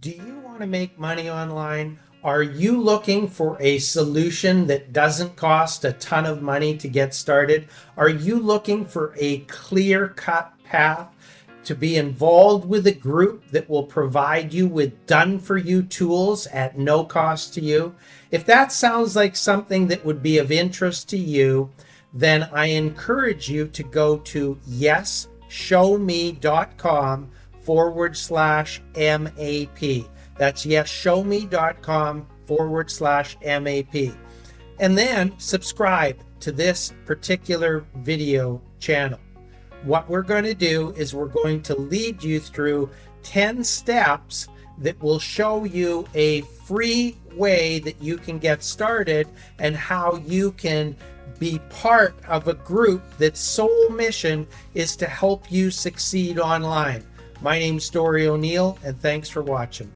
Do you want to make money online? Are you looking for a solution that doesn't cost a ton of money to get started? Are you looking for a clear-cut path to be involved with a group that will provide you with done-for-you tools at no cost to you? If that sounds like something that would be of interest to you, then I encourage you to go to yesshowme.com/MAP. That's yesshowme.com/MAP. And then subscribe to this particular video channel. What we're going to do is we're going to lead you through 10 steps that will show you a free way that you can get started and how you can be part of a group that's sole mission is to help you succeed online. My name's Dory O'Neill, and thanks for watching.